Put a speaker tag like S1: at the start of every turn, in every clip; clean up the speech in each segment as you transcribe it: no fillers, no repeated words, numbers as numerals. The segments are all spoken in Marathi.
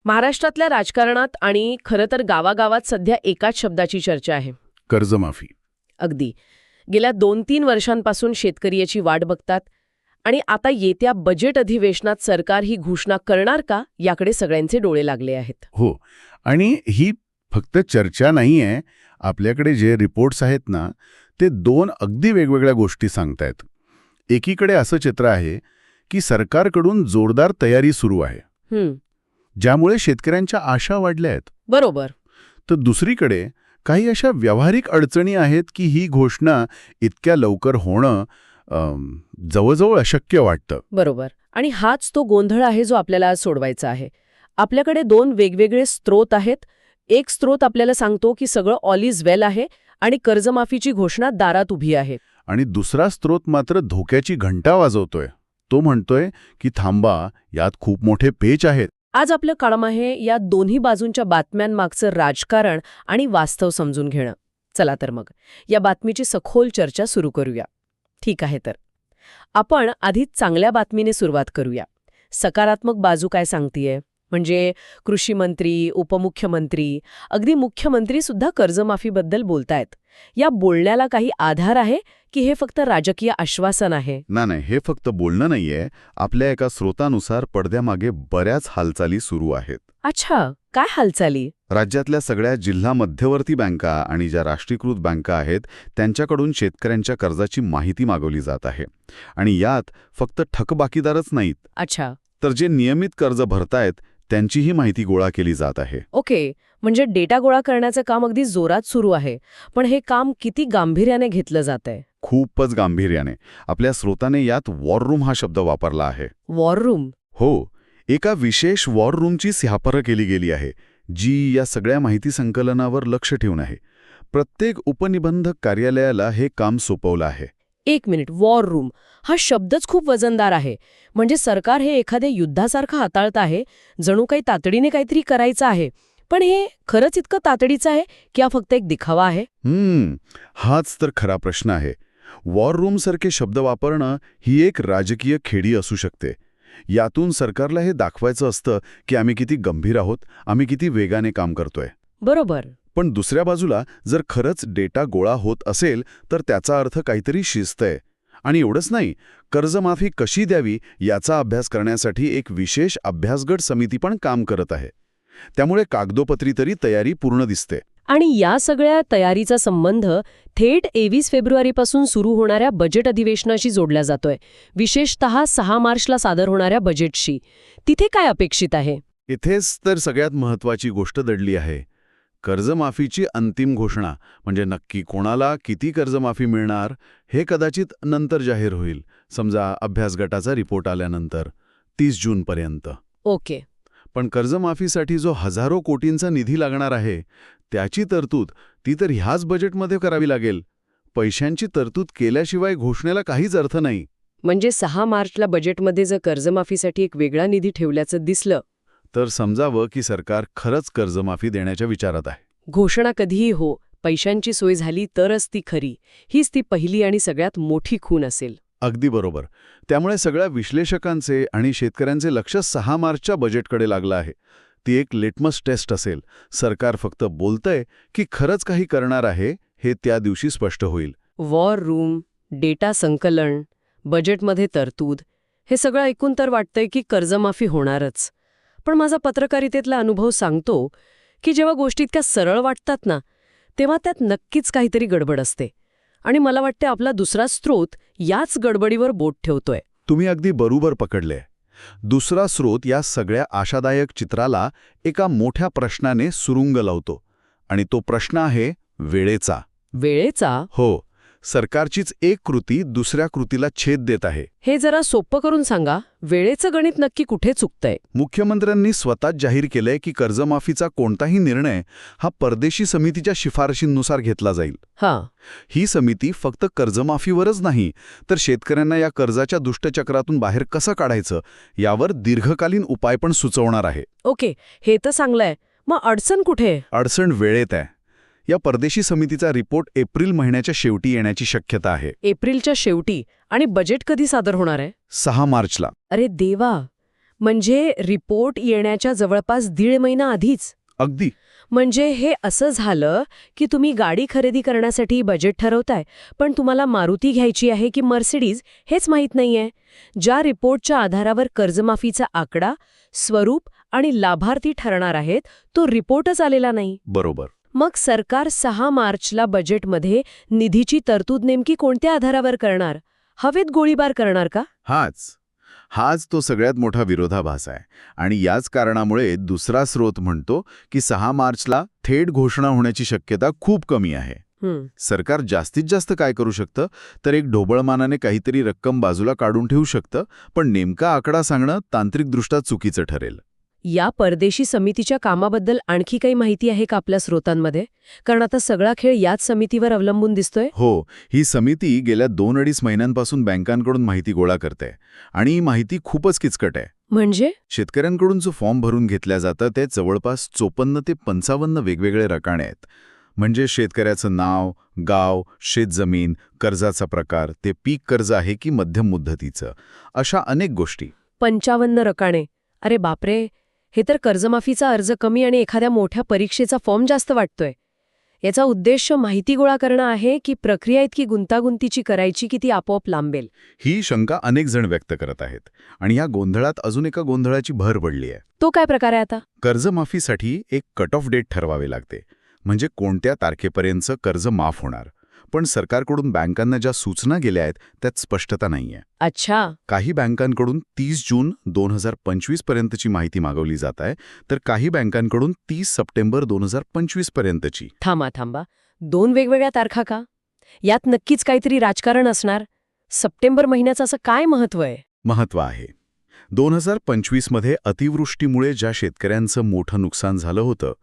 S1: महाराष्ट्रातल्या राजकारणात आणि खरं तर गावागावात सध्या एकाच शब्दाची चर्चा आहे.
S2: कर्जमाफी.
S1: अगदी. गेल्या 2-3 वर्षांपासून शेतकरी याची वाट बघतात आणि आता येत्या बजेट अधिवेशनात सरकार ही घोषणा करणार का याकडे सगळ्यांचे डोळे लागले आहेत.
S2: हो, आणि ही फक्त चर्चा नाहीये. आपल्याकडे जे रिपोर्ट्स आहेत ना, ते दोन अगदी वेगवेगळ्या गोष्टी सांगतायत. एकीकडे असं चित्र आहे की सरकारकडून जोरदार तयारी सुरू आहे, ज्यामुळे शेतकऱ्यांच्या आशा वाढल्या आहेत.
S1: बरोबर.
S2: तर दुसरीकडे काही अशा व्यावहारिक अडचणी आहेत की ही घोषणा इतक्या लवकर होणं जवळजवळ अशक्य वाटतं.
S1: बरोबर. आणि हाच तो गोंधळ आहे जो आपल्याला आज सोडवायचा आहे. आपल्याकडे 2 वेगवेगळे स्रोत आहेत. एक स्रोत आपल्याला सांगतो की सगळं ऑल इज वेल आहे आणि कर्जमाफीची घोषणा दारात उभी आहे.
S2: आणि दुसरा स्रोत मात्र धोक्याची घंटा वाजवतोय. तो म्हणतोय की थांबा, यात खूप मोठे पेच आहेत.
S1: आज आपलं काम आहे या दोन्ही बाजूंच्या बातम्यांमागचं राजकारण आणि वास्तव समजून घेणं. चला तर मग या बातमीची सखोल चर्चा सुरू करूया. ठीक आहे, तर आपण आधी चांगल्या बातमीने सुरुवात करूया. सकारात्मक बाजू काय सांगतीये? म्हणजे कृषी मंत्री, उपमुख्यमंत्री, अगदी मुख्यमंत्री सुद्धा कर्जमाफीबद्दल बोलतायत. या बोलण्याला काही आधार आहे की हे फक्त राजकीय आश्वासन आहे?
S2: नाही, हे फक्त बोलणं नाहीये. आपल्या एका स्रोतानुसार पडद्यामागे बऱ्याच हालचाली सुरू आहेत.
S1: अच्छा, काय हालचाली?
S2: राज्यातल्या सगळ्या जिल्हा मध्यवर्ती बँका आणि ज्या राष्ट्रीयकृत बँका आहेत त्यांच्याकडून शेतकऱ्यांच्या कर्जाची माहिती मागवली जात आहे. आणि यात फक्त थकबाकीदारच नाहीत.
S1: अच्छा.
S2: तर जे नियमित कर्ज भरतायत त्यांचीही माहिती गोळा केली जात आहे.
S1: ओके, म्हणजे डेटा गोळा करण्याचं काम अगदी जोरात सुरू आहे. पण हे काम किती गांभीर्याने घेतलं जातंय?
S2: खूपच गांभीर्याने. आपल्या स्रोताने यात वॉर रूम हा शब्द वापरला आहे.
S1: War room?
S2: हो, एका विशेष वॉर रूमची स्थापना केली गेली आहे, जी या सगळ्या माहिती संकलनावर लक्ष ठेवून आहे. प्रत्येक उपनिबंधक कार्यालयाला हे काम सोपवलं आहे.
S1: 1 मिनिट, वॉर रूम हा शब्दच खूप वजनदार आहे. म्हणजे सरकार हे एखाद्या युद्धासारखं हाताळत आहे, जणू काही तातडीने काहीतरी करायचं आहे. पण हे खरंच इतकं तातडीचं आहे की हा फक्त एक दिखावा आहे?
S2: हाच तर खरा प्रश्न आहे. वॉर रूमसारखे शब्द वापरणं ही एक राजकीय खेळी असू शकते. यातून सरकारला हे दाखवायचं असतं की आम्ही किती गंभीर आहोत, आम्ही किती वेगाने काम करतोय.
S1: बरोबर.
S2: पण दुसऱ्या बाजूला जर खरंच डेटा गोळा होत असेल तर त्याचा अर्थ काहीतरी शिस्त आहे. आणि एवढंच नाही, कर्जमाफी कशी द्यावी याचा अभ्यास करण्यासाठी एक विशेष अभ्यासगट समिती पण काम करत आहे. त्यामुळे कागदोपत्री तरी तयारी पूर्ण दिसते.
S1: आणि या सगळ्या तयारीचा संबंध थेट 21 फेब्रुवारीपासून सुरू होणाऱ्या बजेट अधिवेशनाशी जोडला जातोय, विशेषतः 6 मार्चला सादर होणाऱ्या बजेटशी. तिथे काय अपेक्षित आहे?
S2: इथेच तर सगळ्यात महत्त्वाची गोष्ट दडली आहे. कर्जमाफीची अंतिम घोषणा. म्हणजे नक्की कोणाला किती कर्जमाफी मिळणार हे कदाचित नंतर जाहीर होईल. समजा अभ्यास गटाचा रिपोर्ट आल्यानंतर 30 जूनपर्यंत.
S1: ओके.
S2: पण कर्जमाफीसाठी जो हजारो कोटींचा निधी लागणार आहे त्याची तरतूद ती तर ह्याच बजेटमध्ये करावी लागेल. पैशांची तरतूद केल्याशिवाय घोषणेला काहीच अर्थ नाही.
S1: म्हणजे 6 मार्चला बजेटमध्ये जर कर्जमाफीसाठी एक वेगळा निधी ठेवल्याचं दिसलं
S2: तर समजावं की सरकार खरंच कर्जमाफी देण्याच्या विचारात आहे.
S1: घोषणा कधीही हो, पैशांची सोय झाली तरच ती खरी. हीच ती पहिली आणि सगळ्यात मोठी खूण असेल.
S2: अगदी बरोबर. त्यामुळे सगळ्या विश्लेषकांचे आणि शेतकऱ्यांचे लक्ष 6 मार्चच्या बजेटकडे लागलं आहे. ती एक लिटमस टेस्ट असेल. सरकार फक्त बोलतंय की खरंच काही करणार आहे हे त्या दिवशी स्पष्ट होईल.
S1: वॉर रूम, डेटा संकलन, बजेटमध्ये तरतूद, हे सगळं ऐकून तर वाटतंय की कर्जमाफी होणारच. पण माझा पत्रकारितेतला अनुभव सांगतो की जेव्हा गोष्टी इतक्या सरळ वाटतात ना, तेव्हा त्यात नक्कीच काहीतरी गडबड असते. आणि मला वाटते आपला दुसरा स्रोत याच गडबडीवर बोट ठेवतोय.
S2: तुम्ही अगदी बरोबर पकडले. दुसरा स्रोत या सगळ्या आशादायक चित्राला एका मोठ्या प्रश्नाने सुरुंग लावतो. आणि तो प्रश्न आहे वेळेचा.
S1: वेळेचा?
S2: हो. सरकारचीच एक कृती दुसऱ्या कृतीला छेद देत आहे.
S1: हे जरा सोपं करून सांगा. वेळेचं गणित नक्की कुठे चुकतंय?
S2: मुख्यमंत्र्यांनी स्वतःच जाहीर केलंय की कर्जमाफीचा कोणताही निर्णय हा परदेशी समितीच्या शिफारशींनुसार घेतला जाईल. ही समिती फक्त कर्जमाफीवरच नाही तर शेतकऱ्यांना या कर्जाच्या दुष्टचक्रातून बाहेर कसं काढायचं यावर दीर्घकालीन उपाय पण सुचवणार आहे.
S1: ओके, हे तर चांगलंय. मग अडचण कुठे?
S2: अडचण वेळेत आहे. या परदेशी समितीचा रिपोर्ट एप्रिल महिन्याच्या शेवटी येण्याची शक्यता आहे.
S1: एप्रिलच्या शेवटी? आणि बजेट कधी सादर होणार आहे?
S2: 6 मार्चला.
S1: अरे देवा, म्हणजे रिपोर्ट येण्याच्या जवळपास 1.5 महिना आधीच.
S2: अगदी.
S1: म्हणजे हे असं झालं की तुम्ही गाडी खरेदी करण्यासाठी बजेट ठरवताय, पण तुम्हाला मारुती घ्यायची आहे की मर्सिडीज हेच माहीत नाहीये. ज्या रिपोर्टच्या आधारावर कर्जमाफीचा आकडा, स्वरूप आणि लाभार्थी ठरणार आहेत, तो रिपोर्टच आलेला नाही.
S2: बरोबर.
S1: मग सरकार 6 मार्चला बजेटमध्ये निधीची तरतूद नेमकी कोणत्या आधारावर करणार? हवेत गोळीबार करणार का?
S2: हाच तो सगळ्यात मोठा विरोधाभास आहे. आणि याच कारणामुळे दुसरा स्रोत म्हणतो की 6 मार्चला थेट घोषणा होण्याची शक्यता खूप कमी आहे. सरकार जास्तीत जास्त काय करू शकतं, तर एक ढोबळमानाने काहीतरी रक्कम बाजूला काढून ठेवू शकतं, पण नेमका आकडा सांगणं तांत्रिकदृष्ट्या चुकीचं ठरेल.
S1: या परदेशी समितीच्या कामाबद्दल आणखी काही माहिती आहे का आपल्या स्रोतांमध्ये? कारण आता सगळा खेळ याच समितीवर अवलंबून दिसतोय.
S2: हो, ही समिती गेल्या 2-2.5 महिन्यांपासून बँकांकडून माहिती गोळा करते आणि ही माहिती खूपच किचकट आहे.
S1: म्हणजे
S2: शेतकऱ्यांकडून जो फॉर्म भरून घेतल्या जातं ते जवळपास 54 ते 55 वेगवेगळे रकाने आहेत. म्हणजे शेतकऱ्याचं नाव, गाव, शेतजमीन, कर्जाचा प्रकार, ते पीक कर्ज आहे की मध्यम मुदतीचं, अशा अनेक गोष्टी.
S1: 55 रकाने. अरे बापरे, हे तर कर्जमाफीचा अर्ज कमी आणि एखाद्या मोठ्या परीक्षेचा फॉर्म जास्त वाटतोय. याचा उद्देश माहिती गोळा करणं आहे की प्रक्रिया इतकी गुंतागुंतीची करायची की ती आपोआप लांबेल?
S2: ही शंका अनेक जण व्यक्त करत आहेत. आणि या गोंधळात अजून एका गोंधळाची भर पडली आहे.
S1: तो काय प्रकार आहे आता?
S2: कर्जमाफीसाठी एक कट ऑफ डेट ठरवावे लागते. म्हणजे कोणत्या तारखेपर्यंत कर्ज माफ होणार. पण सरकारकडून बँकांना ज्या सूचना गेल्या आहेत त्यात स्पष्टता नाहीये.
S1: अच्छा.
S2: काही बँकांकडून 30 जून 2025 पर्यंतची माहिती मागवली जात आहे, तर काही बँकांकडून 30 सप्टेंबर 2025 पर्यंतची.
S1: थांबा. 2 वेगवेगळ्या तारखा का? यात नक्कीच काहीतरी राजकारण असणार. सप्टेंबर महिन्याचं असं काय महत्त्व आहे?
S2: महत्त्व आहे. 2025 मध्ये अतिवृष्टीमुळे ज्या शेतकऱ्यांचं मोठं नुकसान झालं होतं,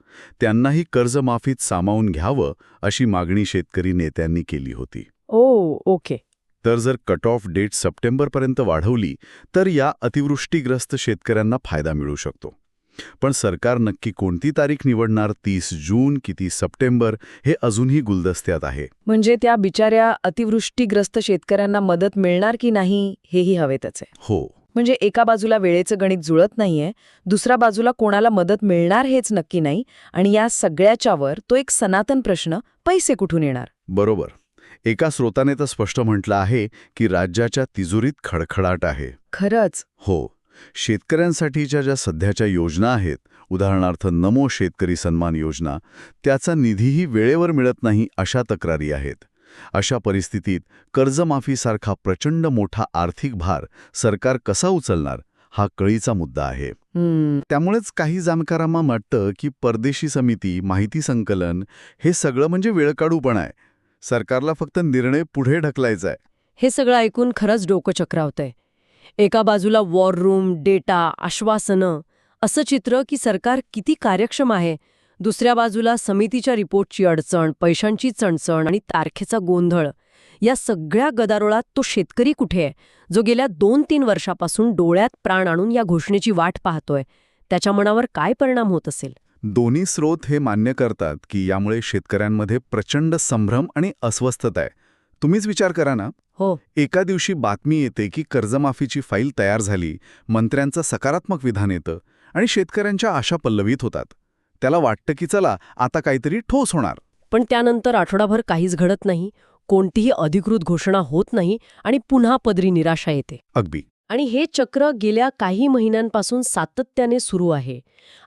S2: त्यांनाही कर्जमाफीत सामावून घ्यावं अशी मागणी शेतकरी नेत्यांनी केली होती.
S1: ओके.
S2: तर जर कट ऑफ डेट सप्टेंबरपर्यंत वाढवली तर या अतिवृष्टीग्रस्त शेतकऱ्यांना फायदा मिळू शकतो. पण सरकार नक्की कोणती तारीख निवडणार, 30 जून की 30 सप्टेंबर, हे अजूनही गुलदस्त्यात आहे.
S1: म्हणजे त्या बिचाऱ्या अतिवृष्टीग्रस्त शेतकऱ्यांना मदत मिळणार की नाही हेही हवेतच आहे.
S2: हो.
S1: म्हणजे एका बाजूला वेळेचं गणित जुळत नाहीये, दुसऱ्या बाजूला कोणाला मदत मिळणार हेच नक्की नाही, आणि या सगळ्याच्यावर तो एक सनातन प्रश्न, पैसे कुठून येणार?
S2: बरोबर. एका स्रोताने तर स्पष्ट म्हटलं आहे की राज्याच्या तिजोरीत खडखडाट आहे.
S1: खरंच?
S2: हो. शेतकऱ्यांसाठीच्या ज्या सध्याच्या योजना आहेत, उदाहरणार्थ नमो शेतकरी सन्मान योजना, त्याचा निधीही वेळेवर मिळत नाही अशा तक्रारी आहेत. अशा परिस्थितीत कर्जमाफीसारखा प्रचंड मोठा आर्थिक भार सरकार कसा उचलणार, हा कळीचा मुद्दा आहे. त्यामुळेच काही जाणकारांना वाटतं की परदेशी समिती, माहिती संकलन हे सगळं म्हणजे वेळकाढूपणा आहे. सरकारला फक्त निर्णय पुढे ढकलायचा आहे.
S1: हे सगळं ऐकून खरंच डोकं चक्रावतंय. एका बाजूला वॉर रूम, डेटा, आश्वासनं, असं चित्र की सरकार किती कार्यक्षम आहे. दुसऱ्या बाजूला समितीच्या रिपोर्टची अडचण, पैशांची चणचण आणि तारखेचा गोंधळ. या सगळ्या गदारोळात तो शेतकरी कुठे आहे, जो गेल्या 2-3 वर्षापासून डोळ्यात प्राण आणून या घोषणेची वाट पाहतोय? त्याच्या मनावर काय परिणाम होत असेल?
S2: दोन्ही स्रोत हे मान्य करतात की यामुळे शेतकऱ्यांमध्ये प्रचंड संभ्रम आणि अस्वस्थता आहे. तुम्हीच विचार करा ना.
S1: हो.
S2: एका दिवशी बातमी येते की कर्जमाफीची फाईल तयार झाली, मंत्र्यांचं सकारात्मक विधान येतं आणि शेतकऱ्यांच्या आशा पल्लवित होतात. त्याला वाटतं की चला आता काहीतरी ठोस होणार.
S1: पण त्यानंतर आठवडाभर काहीच घडत नाही, कोणतीही अधिकृत घोषणा होत नाही आणि पुन्हा पदरी निराशा येते.
S2: अगदी.
S1: आणि हे चक्र गेल्या काही महिन्यांपासून सातत्याने सुरू आहे.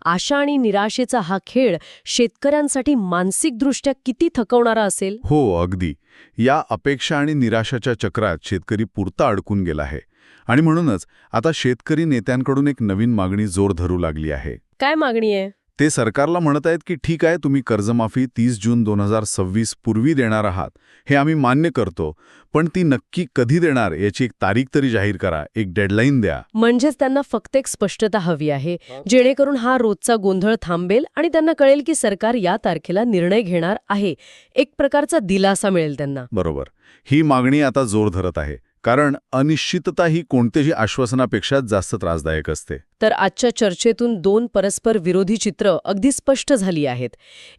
S1: आशा आणि निराशेचा हा खेळ शेतकऱ्यांसाठी मानसिकदृष्ट्या किती थकवणारा असेल?
S2: हो, अगदी. या अपेक्षा आणि निराशाच्या चक्रात शेतकरी पुरता अडकून गेला आहे. आणि म्हणूनच आता शेतकरी नेत्यांकडून एक नवीन मागणी जोर धरू लागली आहे.
S1: काय मागणी आहे?
S2: ते सरकारला म्हणत आहेत की ठीक आहे, तुम्ही कर्जमाफी 30 जून 2026 पूर्वी देणार आहात, हे आम्ही मान्य करतो, पण ती नक्की कधी देणार याची एक तारीख तरी जाहीर करा, एक डेडलाईन द्या.
S1: म्हणजेच त्यांना फक्त एक स्पष्टता हवी आहे, जेणेकरून हा रोजचा गोंधळ थांबेल आणि त्यांना कळेल की सरकार या तारखेला निर्णय घेणार आहे. एक प्रकारचा दिलासा मिळेल त्यांना.
S2: बरोबर. ही मागणी आता जोर धरत आहे, कारण अनिश्चितता ही कोणत्याही आश्वासनापेक्षा जास्त त्रासदायक असते.
S1: तर आजच्या चर्चेतून 2 परस्पर विरोधी चित्र अगदी स्पष्ट झाली आहेत.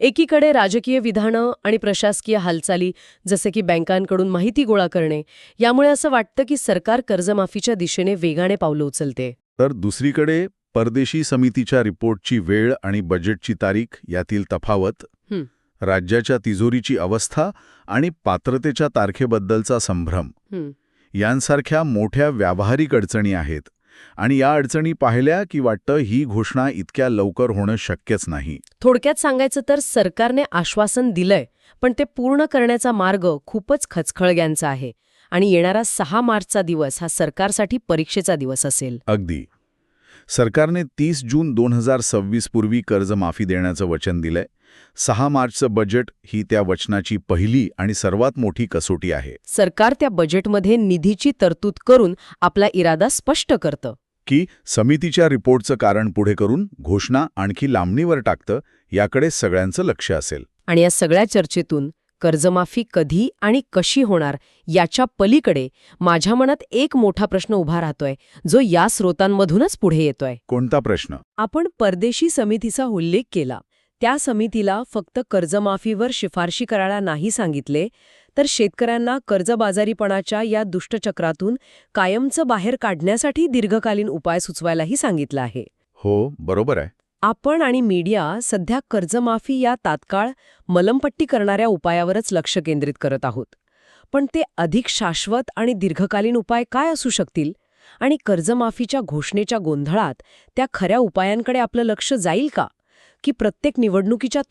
S1: एकीकडे राजकीय विधानं आणि प्रशासकीय हालचाली, जसे की बँकांकडून माहिती गोळा करणे, यामुळे असं वाटतं की सरकार कर्जमाफीच्या दिशेने वेगाने पावलं उचलते.
S2: तर दुसरीकडे परदेशी समितीच्या रिपोर्टची वेळ आणि बजेटची तारीख यातील तफावत,
S1: हं,
S2: राज्याच्या तिजोरीची अवस्था आणि पात्रतेच्या तारखेबद्दलचा संभ्रम
S1: हं.
S2: यांसारख्या मोठ्या व्यावहारिक अडचणी आहेत. आणि या अडचणी पाहिल्या की वाटतं ही घोषणा इतक्या लवकर होणं शक्यच नाही.
S1: थोडक्यात सांगायचं तर सरकारने आश्वासन दिलंय, पण ते पूर्ण करण्याचा मार्ग खूपच खचखळग्यांचा आहे आणि येणारा 6 मार्चचा दिवस हा सरकारसाठी परीक्षेचा दिवस असेल.
S2: अगदी. सरकारने 30 जून 2026 पूर्वी कर्जमाफी देण्याचं वचन दिलंय. 6 मार्चचं बजेट ही त्या वचनाची पहिली आणि सर्वात मोठी कसोटी आहे.
S1: सरकार त्या बजेटमध्ये निधीची तरतूद करून आपला इरादा स्पष्ट करतं.
S2: की समितीच्या रिपोर्टचं कारण पुढे करून घोषणा आणखी लांबणीवर टाकतं, याकडे सगळ्यांचं लक्ष असेल.
S1: आणि या सगळ्या चर्चेतून कर्जमाफी कधी आणि कशी होणार याच्या पलीकडे माझ्या मनात एक मोठा प्रश्न उभा राहतोय, जो या स्रोतांमधूनच पुढे येतोय.
S2: कोणता प्रश्न?
S1: आपण परदेशी समितीचा उल्लेख केला. त्या समितीला फक्त कर्जमाफीवर शिफारशी करायला नाही सांगितले, तर शेतकऱ्यांना कर्जबाजारीपणाच्या या दुष्टचक्रातून कायमचं बाहेर काढण्यासाठी दीर्घकालीन उपाय सुचवायलाही सांगितलं आहे.
S2: हो, बरोबर आहे.
S1: आपण आणि मीडिया सध्या कर्जमाफी या तात्काळ मलमपट्टी करणाऱ्या उपायावरच लक्ष केंद्रित करत आहोत. पण ते अधिक शाश्वत आणि दीर्घकालीन उपाय काय असू शकतील? आणि कर्जमाफीच्या घोषणेच्या गोंधळात त्या खऱ्या उपायांकडे आपलं लक्ष जाईल का? की प्रत्येक निवडणुकीच्या